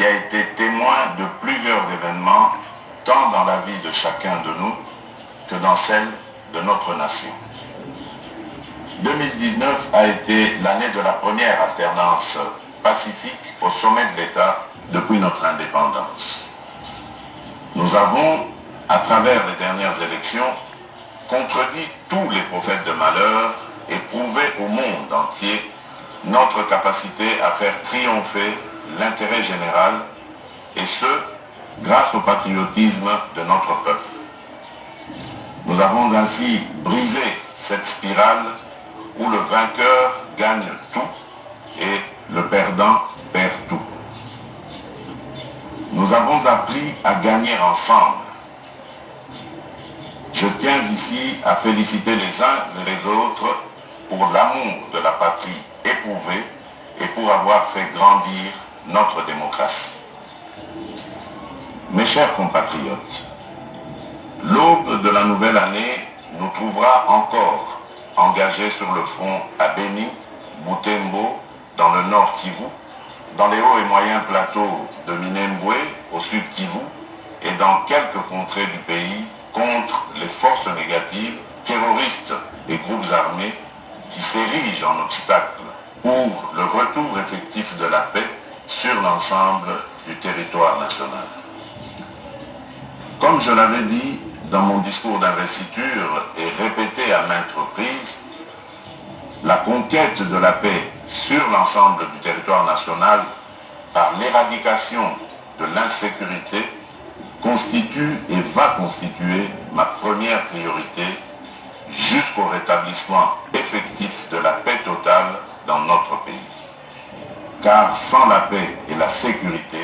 qui a été témoin de plusieurs événements, tant dans la vie de chacun de nous que dans celle de notre nation. 2019 a été l'année de la première alternance pacifique au sommet de l'État depuis notre indépendance. Nous avons, à travers les dernières élections, contredit tous les prophètes de malheur et prouvé au monde entier notre capacité à faire triompher l'intérêt général, et ce, grâce au patriotisme de notre peuple. Nous avons ainsi brisé cette spirale où le vainqueur gagne tout et le perdant perd tout. Nous avons appris à gagner ensemble. Je tiens ici à féliciter les uns et les autres pour l'amour de la patrie éprouvée et pour avoir fait grandir notre démocratie. Mes chers compatriotes, l'aube de la nouvelle année nous trouvera encore engagés sur le front à Beni, Butembo, dans le nord Kivu, dans les hauts et moyens plateaux de Minembwe, au sud Kivu, et dans quelques contrées du pays contre les forces négatives, terroristes et groupes armés qui s'érigent en obstacle pour le retour effectif de la paix sur l'ensemble du territoire national. Comme je l'avais dit dans mon discours d'investiture et répété à maintes reprises, la conquête de la paix sur l'ensemble du territoire national par l'éradication de l'insécurité constitue et va constituer ma première priorité jusqu'au rétablissement effectif de la paix totale dans notre pays. Car sans la paix et la sécurité,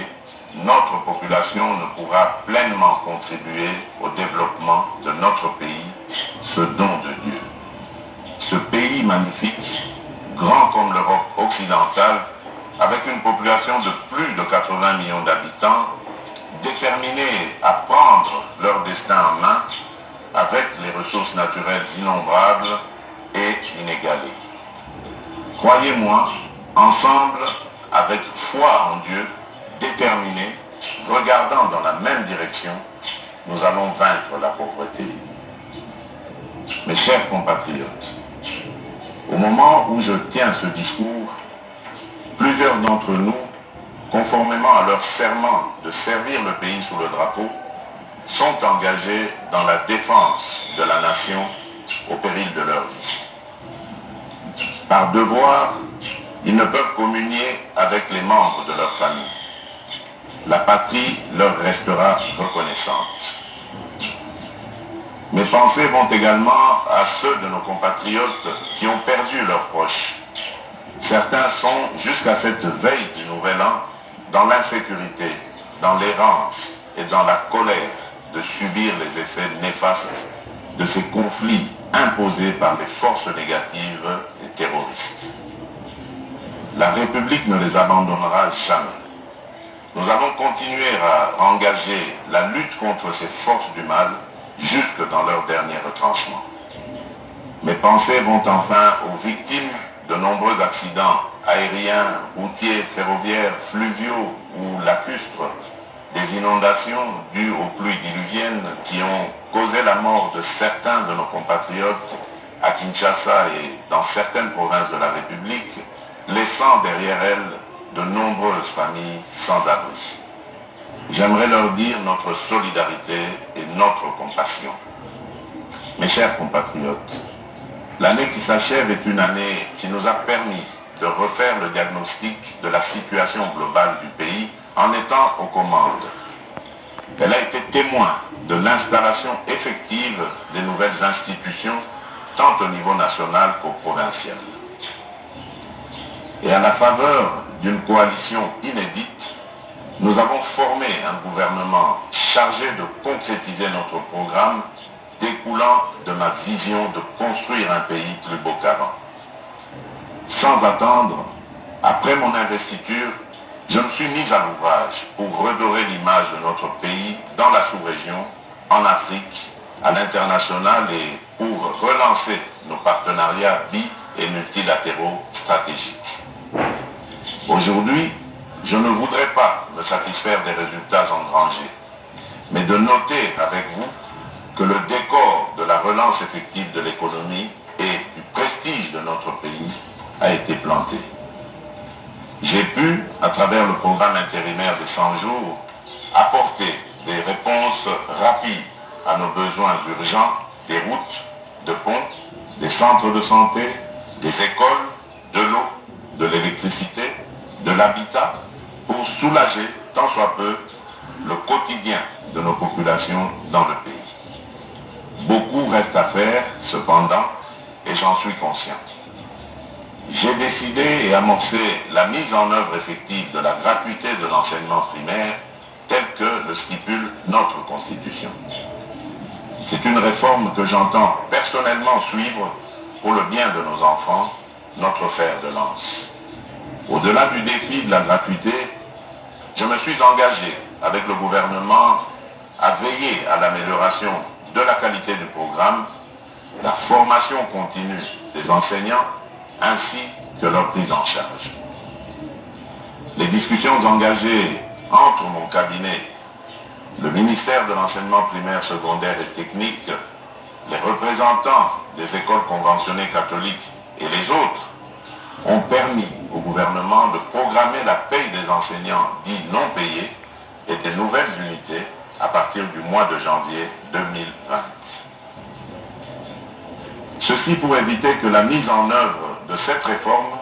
notre population ne pourra pleinement contribuer au développement de notre pays, ce don de Dieu. Ce pays magnifique, grand comme l'Europe occidentale, avec une population de plus de 80 millions d'habitants, déterminés à prendre leur destin en main, avec les ressources naturelles innombrables et inégalées. Croyez-moi, ensemble, avec foi en Dieu, déterminés, regardant dans la même direction, nous allons vaincre la pauvreté. Mes chers compatriotes, au moment où je tiens ce discours, plusieurs d'entre nous, conformément à leur serment de servir le pays sous le drapeau, sont engagés dans la défense de la nation au péril de leur vie. Par devoir, ils ne peuvent communier avec les membres de leur famille. La patrie leur restera reconnaissante. Mes pensées vont également à ceux de nos compatriotes qui ont perdu leurs proches. Certains sont, jusqu'à cette veille du Nouvel An, dans l'insécurité, dans l'errance et dans la colère de subir les effets néfastes de ces conflits imposés par les forces négatives et terroristes. La République ne les abandonnera jamais. Nous allons continuer à engager la lutte contre ces forces du mal jusque dans leur dernier retranchement. Mes pensées vont enfin aux victimes de nombreux accidents aériens, routiers, ferroviaires, fluviaux ou lacustres, des inondations dues aux pluies diluviennes qui ont causé la mort de certains de nos compatriotes à Kinshasa et dans certaines provinces de la République, laissant derrière elles de nombreuses familles sans abri. J'aimerais leur dire notre solidarité et notre compassion. Mes chers compatriotes, l'année qui s'achève est une année qui nous a permis de refaire le diagnostic de la situation globale du pays en étant aux commandes. Elle a été témoin de l'installation effective des nouvelles institutions, tant au niveau national qu'au provincial. Et à la faveur d'une coalition inédite, nous avons formé un gouvernement chargé de concrétiser notre programme découlant de ma vision de construire un pays plus beau qu'avant. Sans attendre, après mon investiture, je me suis mis à l'ouvrage pour redorer l'image de notre pays dans la sous-région, en Afrique, à l'international et pour relancer nos partenariats bi- et multilatéraux stratégiques. Aujourd'hui, je ne voudrais pas me satisfaire des résultats engrangés, mais de noter avec vous que le décor de la relance effective de l'économie et du prestige de notre pays a été planté. J'ai pu, à travers le programme intérimaire des 100 jours, apporter des réponses rapides à nos besoins urgents des routes, de ponts, des centres de santé, des écoles, de l'eau, de l'électricité, de l'habitat, pour soulager tant soit peu le quotidien de nos populations dans le pays. Beaucoup reste à faire, cependant, et j'en suis conscient. J'ai décidé et amorcé la mise en œuvre effective de la gratuité de l'enseignement primaire telle que le stipule notre Constitution. C'est une réforme que j'entends personnellement suivre pour le bien de nos enfants, notre fer de lance. Au-delà du défi de la gratuité, je me suis engagé avec le gouvernement à veiller à l'amélioration de la qualité du programme, la formation continue des enseignants, ainsi que leur prise en charge. Les discussions engagées entre mon cabinet, le ministère de l'enseignement primaire, secondaire et technique, les représentants des écoles conventionnées catholiques et les autres ont permis au gouvernement de programmer la paye des enseignants dits non payés et des nouvelles unités à partir du mois de janvier 2020. Ceci pour éviter que la mise en œuvre de cette réforme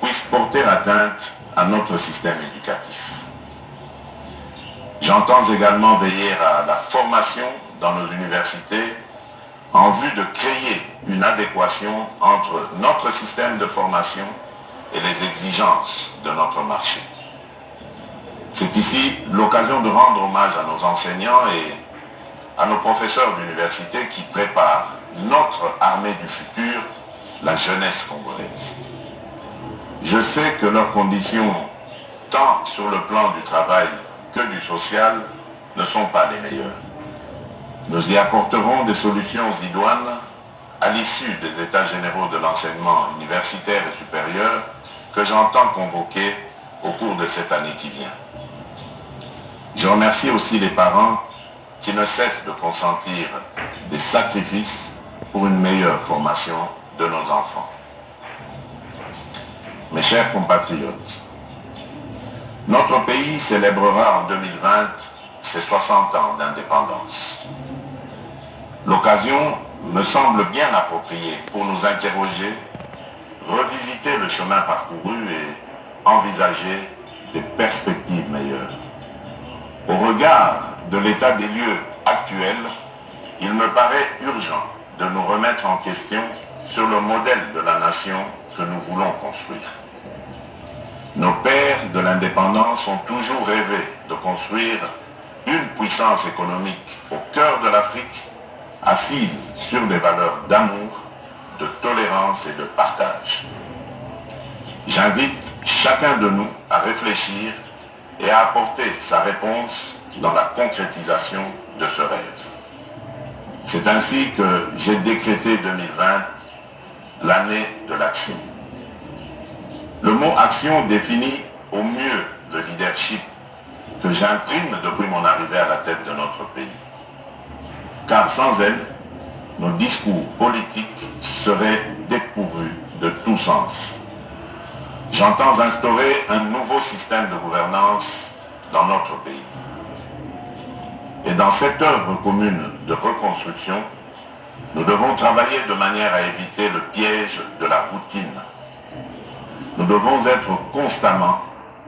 puisse porter atteinte à notre système éducatif. J'entends également veiller à la formation dans nos universités en vue de créer une adéquation entre notre système de formation et les exigences de notre marché. C'est ici l'occasion de rendre hommage à nos enseignants et à nos professeurs d'université qui préparent notre armée du futur, la jeunesse congolaise. Je sais que leurs conditions, tant sur le plan du travail que du social, ne sont pas les meilleures. Nous y apporterons des solutions idoines à l'issue des états généraux de l'enseignement universitaire et supérieur que j'entends convoquer au cours de cette année qui vient. Je remercie aussi les parents qui ne cessent de consentir des sacrifices pour une meilleure formation de nos enfants. Mes chers compatriotes, notre pays célébrera en 2020 ses 60 ans d'indépendance. L'occasion me semble bien appropriée pour nous interroger, revisiter le chemin parcouru et envisager des perspectives meilleures. Au regard de l'état des lieux actuel, il me paraît urgent de nous remettre en question sur le modèle de la nation que nous voulons construire. Nos pères de l'indépendance ont toujours rêvé de construire une puissance économique au cœur de l'Afrique, assise sur des valeurs d'amour, de tolérance et de partage. J'invite chacun de nous à réfléchir et à apporter sa réponse dans la concrétisation de ce rêve. C'est ainsi que j'ai décrété 2020 l'année de l'action. Le mot action définit au mieux le leadership que j'imprime depuis mon arrivée à la tête de notre pays. Car sans elle, nos discours politiques seraient dépourvus de tout sens. J'entends instaurer un nouveau système de gouvernance dans notre pays. Et dans cette œuvre commune de reconstruction, nous devons travailler de manière à éviter le piège de la routine. Nous devons être constamment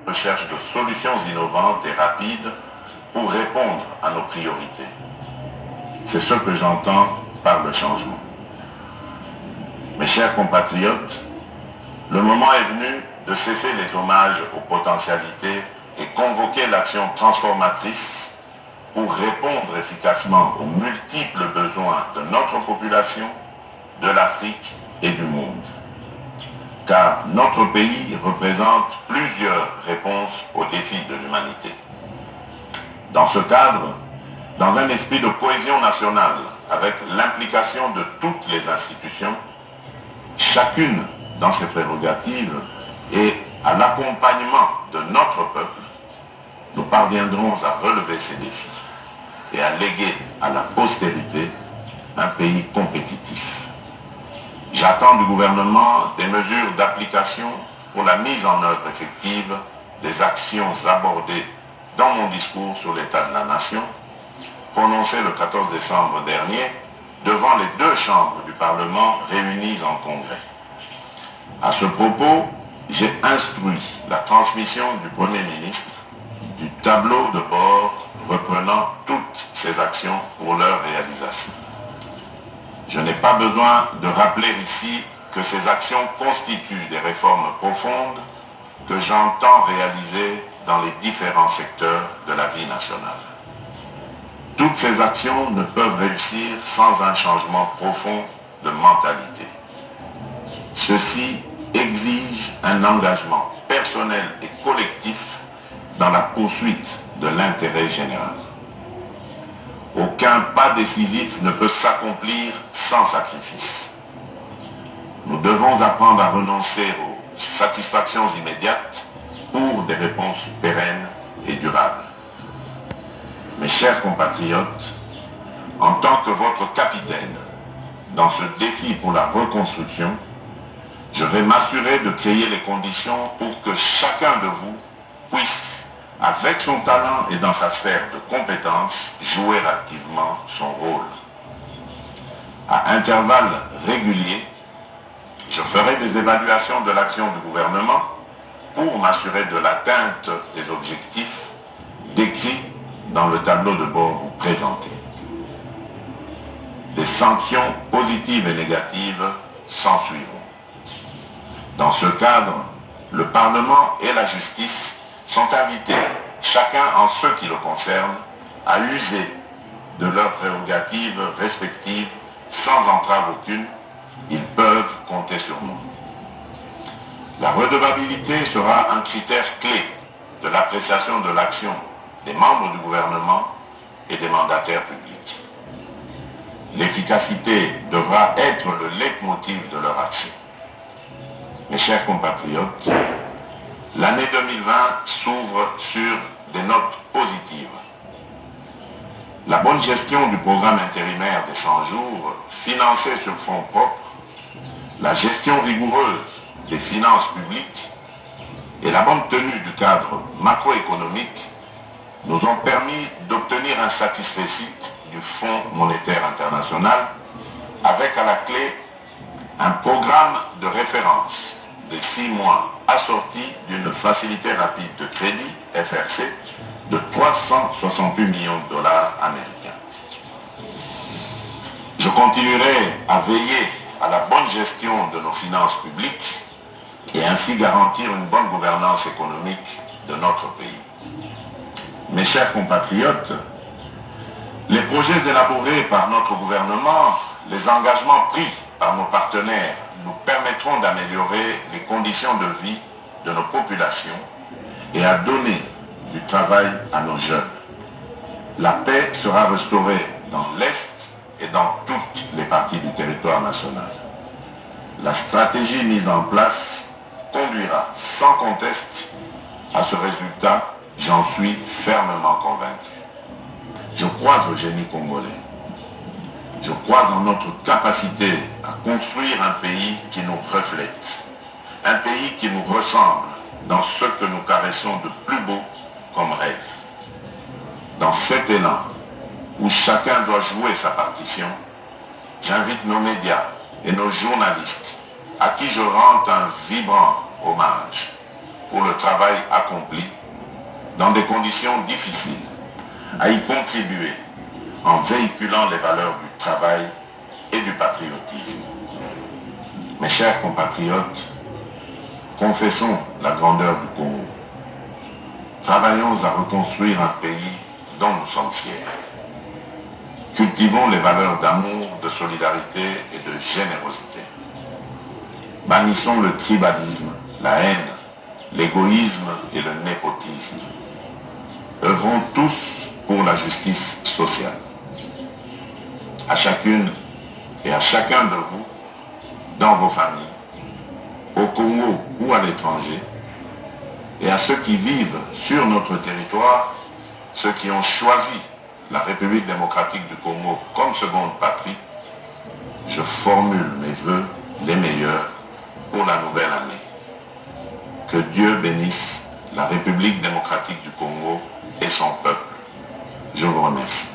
en recherche de solutions innovantes et rapides pour répondre à nos priorités. C'est ce que j'entends par le changement. Mes chers compatriotes, le moment est venu de cesser les hommages aux potentialités et convoquer l'action transformatrice pour répondre efficacement aux multiples besoins de notre population, de l'Afrique et du monde. Car notre pays représente plusieurs réponses aux défis de l'humanité. Dans ce cadre, dans un esprit de cohésion nationale, avec l'implication de toutes les institutions, chacune dans ses prérogatives et à l'accompagnement de notre peuple, nous parviendrons à relever ces défis et à léguer à la postérité un pays compétitif. J'attends du gouvernement des mesures d'application pour la mise en œuvre effective des actions abordées dans mon discours sur l'état de la nation, prononcé le 14 décembre dernier devant les deux chambres du Parlement réunies en congrès. À ce propos, j'ai instruit la transmission du Premier ministre du tableau de bord reprenant toutes ces actions pour leur réalisation. Je n'ai pas besoin de rappeler ici que ces actions constituent des réformes profondes que j'entends réaliser dans les différents secteurs de la vie nationale. Toutes ces actions ne peuvent réussir sans un changement profond de mentalité. Ceci exige un engagement personnel et collectif dans la poursuite de l'intérêt général. Aucun pas décisif ne peut s'accomplir sans sacrifice. Nous devons apprendre à renoncer aux satisfactions immédiates pour des réponses pérennes et durables. Mes chers compatriotes, en tant que votre capitaine dans ce défi pour la reconstruction, je vais m'assurer de créer les conditions pour que chacun de vous puisse, avec son talent et dans sa sphère de compétences, jouer activement son rôle. À intervalles réguliers, je ferai des évaluations de l'action du gouvernement pour m'assurer de l'atteinte des objectifs décrits dans le tableau de bord vous présenté. Des sanctions positives et négatives s'ensuivront. Dans ce cadre, le Parlement et la justice sont invités, chacun en ce qui le concerne, à user de leurs prérogatives respectives sans entrave aucune. Ils peuvent compter sur nous. La redevabilité sera un critère clé de l'appréciation de l'action des membres du gouvernement et des mandataires publics. L'efficacité devra être le leitmotiv de leur action. Mes chers compatriotes, l'année 2020 s'ouvre sur des notes positives. La bonne gestion du programme intérimaire des 100 jours, financé sur fonds propres, la gestion rigoureuse des finances publiques et la bonne tenue du cadre macroéconomique nous ont permis d'obtenir un satisfecit du Fonds monétaire international avec à la clé un programme de référence de 6 mois assorti d'une facilité rapide de crédit, FRC, de 368 millions de dollars américains. Je continuerai à veiller à la bonne gestion de nos finances publiques et ainsi garantir une bonne gouvernance économique de notre pays. Mes chers compatriotes, les projets élaborés par notre gouvernement, les engagements pris par nos partenaires nous permettront d'améliorer les conditions de vie de nos populations et à donner du travail à nos jeunes. La paix sera restaurée dans l'Est et dans toutes les parties du territoire national. La stratégie mise en place conduira sans conteste à ce résultat, j'en suis fermement convaincu. Je crois au génie congolais. Je crois en notre capacité à construire un pays qui nous reflète, un pays qui nous ressemble dans ce que nous caressons de plus beau comme rêve. Dans cet élan où chacun doit jouer sa partition, j'invite nos médias et nos journalistes à qui je rends un vibrant hommage pour le travail accompli dans des conditions difficiles, à y contribuer en véhiculant les valeurs du travail et du patriotisme. Mes chers compatriotes, confessons la grandeur du Congo. Travaillons à reconstruire un pays dont nous sommes fiers. Cultivons les valeurs d'amour, de solidarité et de générosité. Bannissons le tribalisme, la haine, l'égoïsme et le népotisme. Œuvrons tous pour la justice sociale. À chacune et à chacun de vous, dans vos familles, au Congo ou à l'étranger, et à ceux qui vivent sur notre territoire, ceux qui ont choisi la République démocratique du Congo comme seconde patrie, je formule mes vœux les meilleurs pour la nouvelle année. Que Dieu bénisse la République démocratique du Congo et son peuple. Je vous remercie.